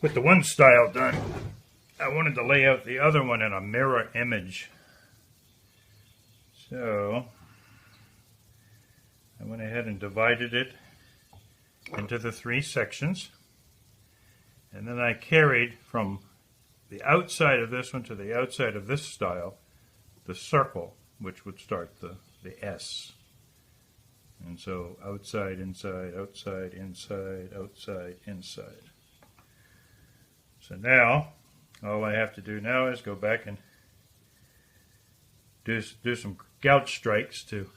with the one style done, I wanted to lay out the other one in a mirror image. So I went ahead and divided it into the 3 sections, and then I carried from the outside of this one to the outside of this style the circle, which would start the S. And so outside, inside, outside, inside, outside, inside. So now all I have to do now is go back and do some gouge strikes to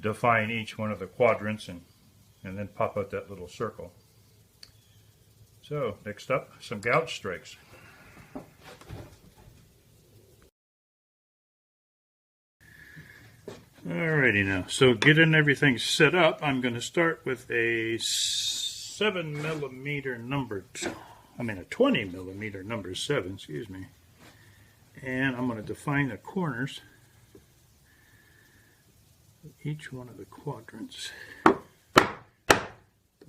define each one of the quadrants and then pop out that little circle. So next up, some gouge strikes. Alrighty now, so getting everything set up, I'm going to start with a 7mm number, a 20mm number 7, excuse me. And I'm going to define the corners of each one of the quadrants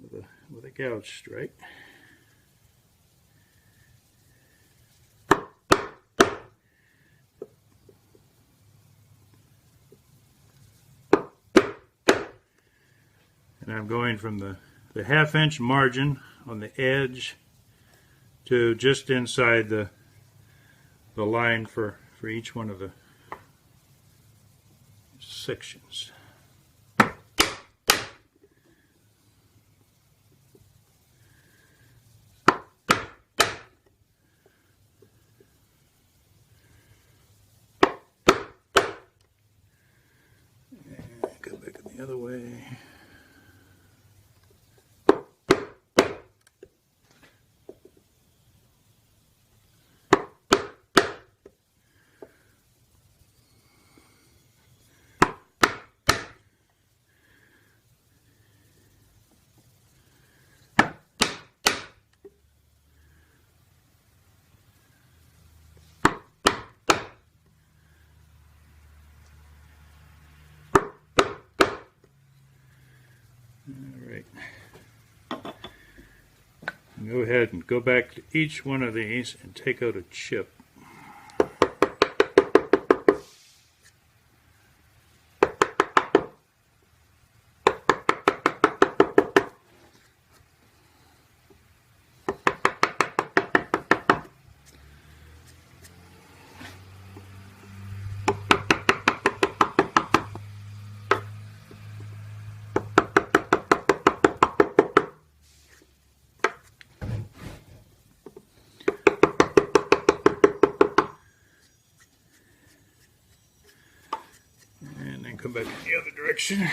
with a gouge strike. And I'm going from the 1/2 inch margin on the edge to just inside the line for each one of the sections. And go back the other way. Alright, go ahead and go back to each one of these and take out a chip. Come back in the other direction.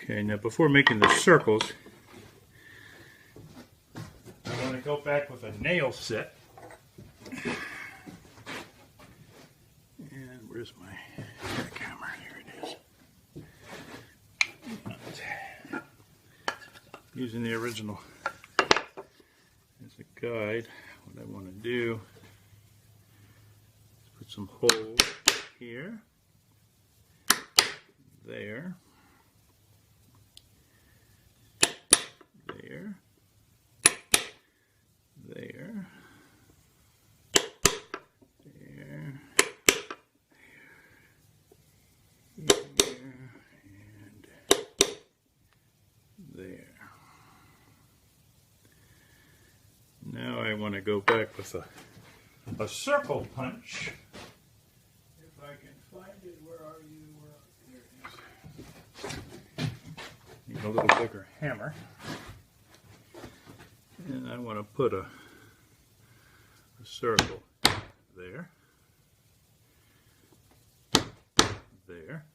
Okay, now before making the circles, I want to go back with a nail set. And where's my camera? Here it is. Using the original as a guide, what I want to do is put some holes here, there, there, there, there, here, and there. Now I want to go back with a circle punch. If I can find it, where are you? There it is. a little bigger hammer. And I want to put a circle there, there, there,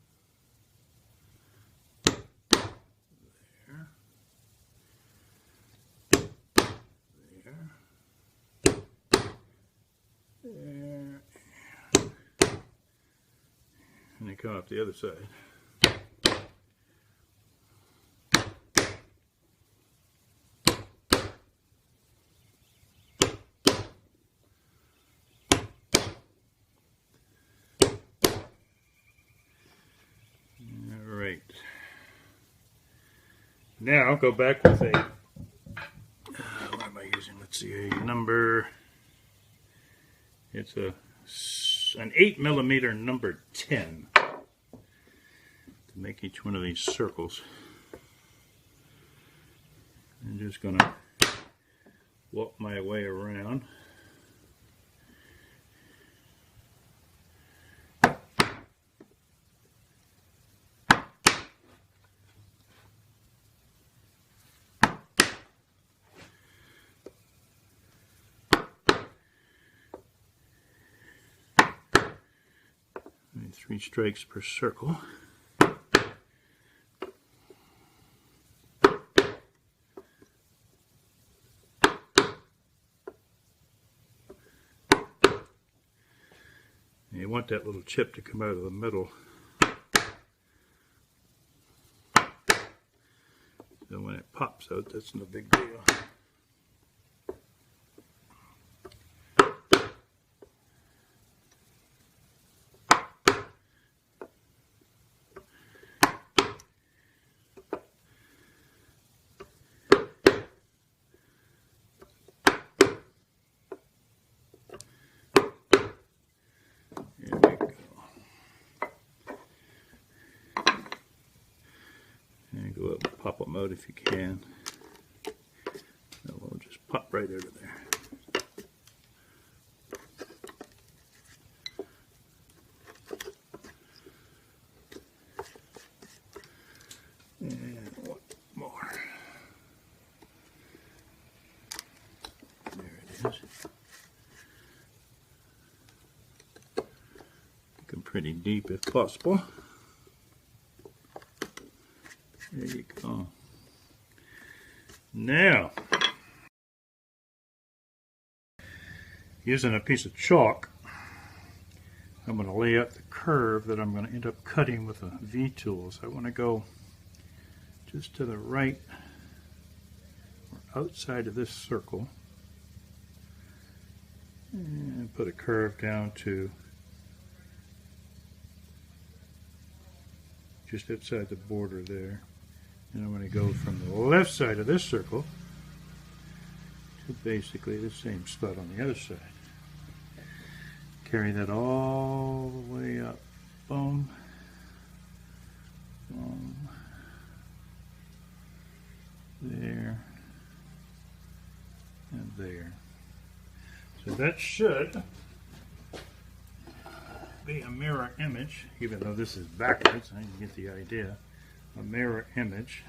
there, there, and then come up the other side. Now go back with a, what am I using? Let's see, a number, it's an 8mm number 10 to make each one of these circles. I'm just going to walk my way around. Three strikes per circle. You want that little chip to come out of the middle. So when it pops out, that's no big deal. Go up and pop them out if you can. They'll just pop right out of there. And one more. There it is. Make them pretty deep if possible. There you go. Now, using a piece of chalk, I'm going to lay out the curve that I'm going to end up cutting with a V-tool. So I want to go just to the right or outside of this circle and put a curve down to just outside the border there. And I'm going to go from the left side of this circle to basically the same spot on the other side. Carry that all the way up. Boom. Boom. There. And there. So that should be a mirror image, even though this is backwards. I can get the idea. A mirror image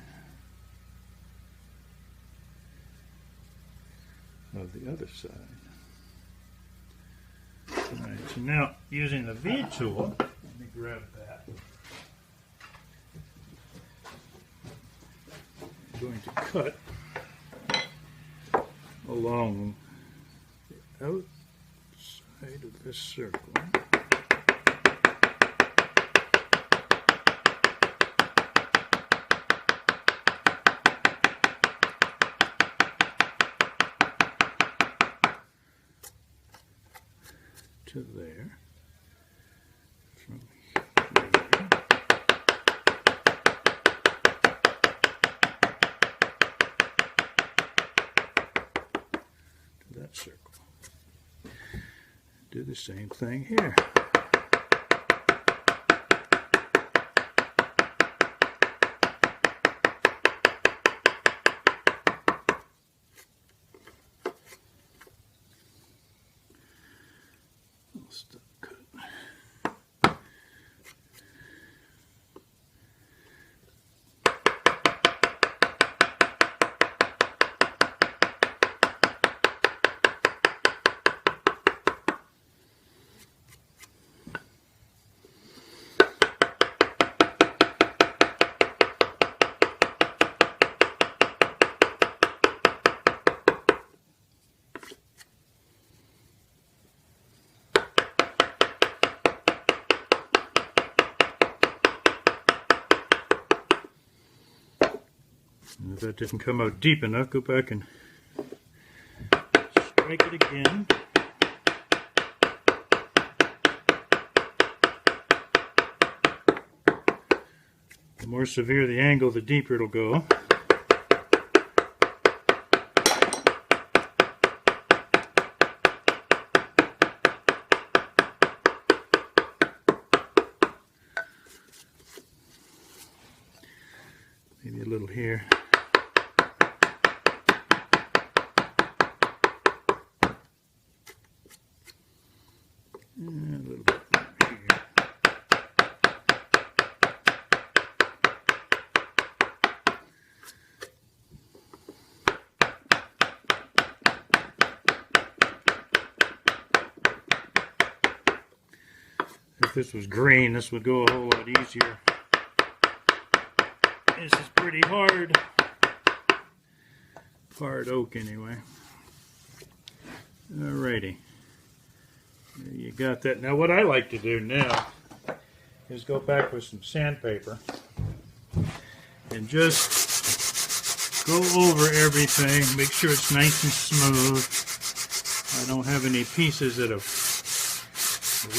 of the other side. Alright, so now using the V tool, let me grab that. I'm going to cut along the outside of this circle. To there, from here to that circle. Do the same thing here. Stop cut. If that didn't come out deep enough, go back and strike it again. The more severe the angle, the deeper it'll go. Maybe a little here. And a little bit here. If this was green, this would go a whole lot easier. This is pretty hard oak anyway. Alrighty, there you got that. Now what I like to do now is go back with some sandpaper and just go over everything, make sure it's nice and smooth. I don't have any pieces that have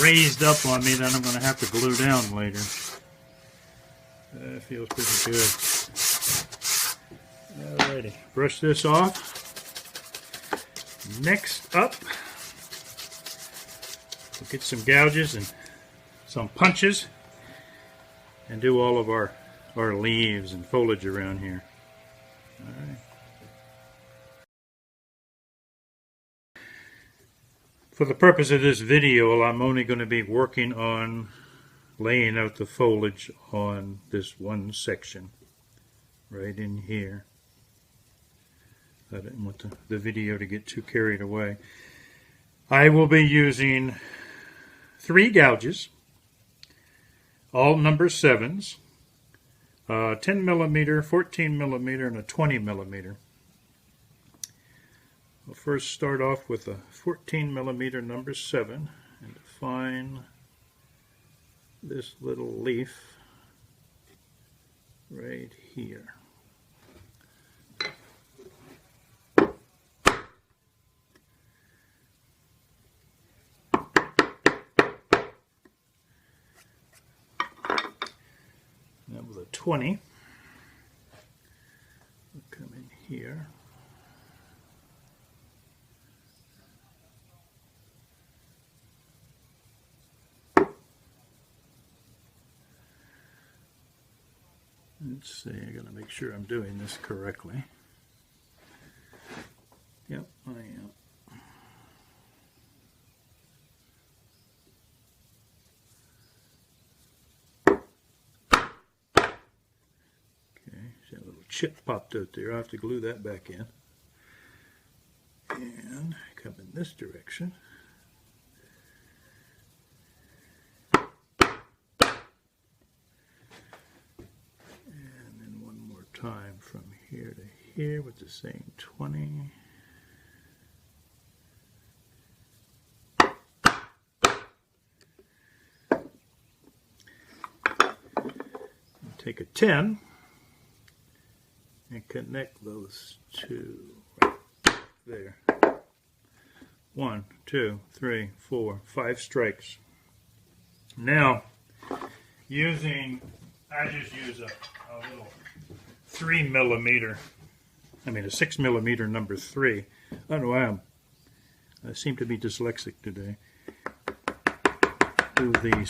raised up on me that I'm going to have to glue down later. That feels pretty good. Alrighty, brush this off. Next up, we'll get some gouges and some punches and do all of our leaves and foliage around here. Alright. For the purpose of this video, I'm only going to be working on laying out the foliage on this one section right in here. I didn't want the video to get too carried away. I will be using 3 gouges, all number 7s, 10 millimeter, 14 millimeter, and a 20 millimeter. I'll first start off with a 14 millimeter number 7 and define this little leaf right here. Now with a 20, we'll come in here. Let's see, I gotta make sure I'm doing this correctly. Yep, I am. Okay, see a little chip popped out there. I'll have to glue that back in. And come in this direction. Time from here to here with the same 20. Take a 10 and connect those two right there. 1, 2, 3, 4, 5 strikes. Now, I just use a little 3 millimeter, a 6 millimeter number 3. I don't know why I seem to be dyslexic today. Move these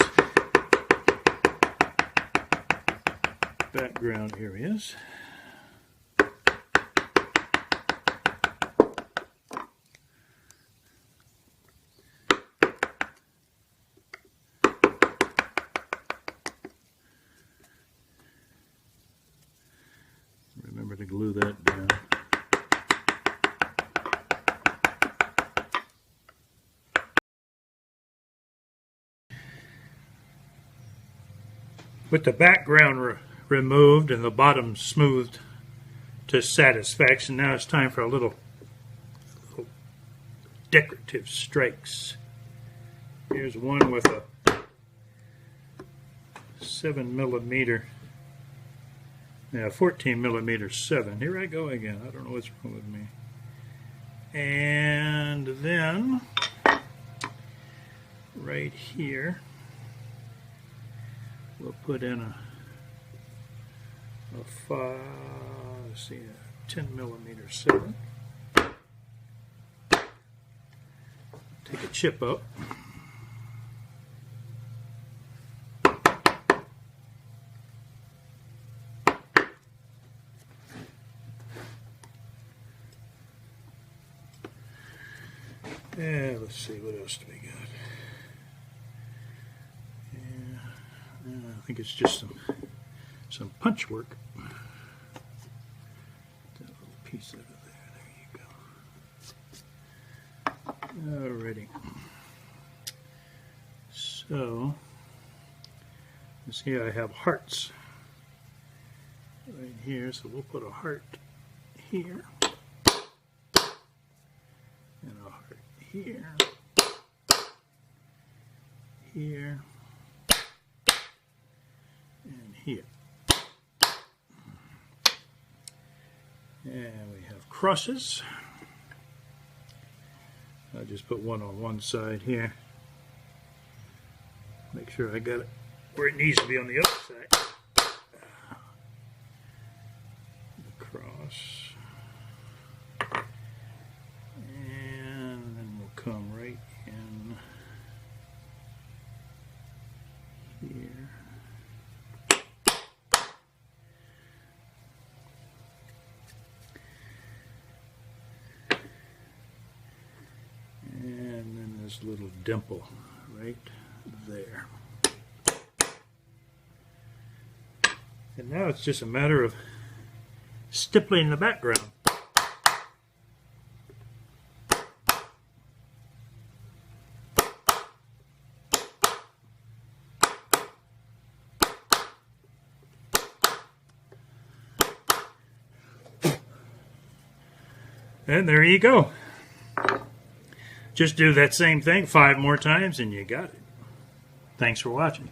background areas. Remember to glue that down. With the background removed and the bottom smoothed to satisfaction, now it's time for a little decorative strikes. Here's one with a 7 millimeter Yeah, 14mm 7. Here I go again. I don't know what's wrong with me. And then right here, we'll put in a 10mm 7. Take a chip out. Yeah, let's see, what else do we got? Yeah, I think it's just some punch work. That little piece out of there. There you go. Alrighty. So, you see I have hearts right here, so we'll put a heart here. And a heart here, here, and here. And we have crosses. I'll just put one on one side here. Make sure I got it where it needs to be on the other side. The cross. And then we'll come right in here. And then this little dimple right there. And now it's just a matter of stippling the background. And there you go. Just do that same thing 5 more times and you got it. Thanks for watching.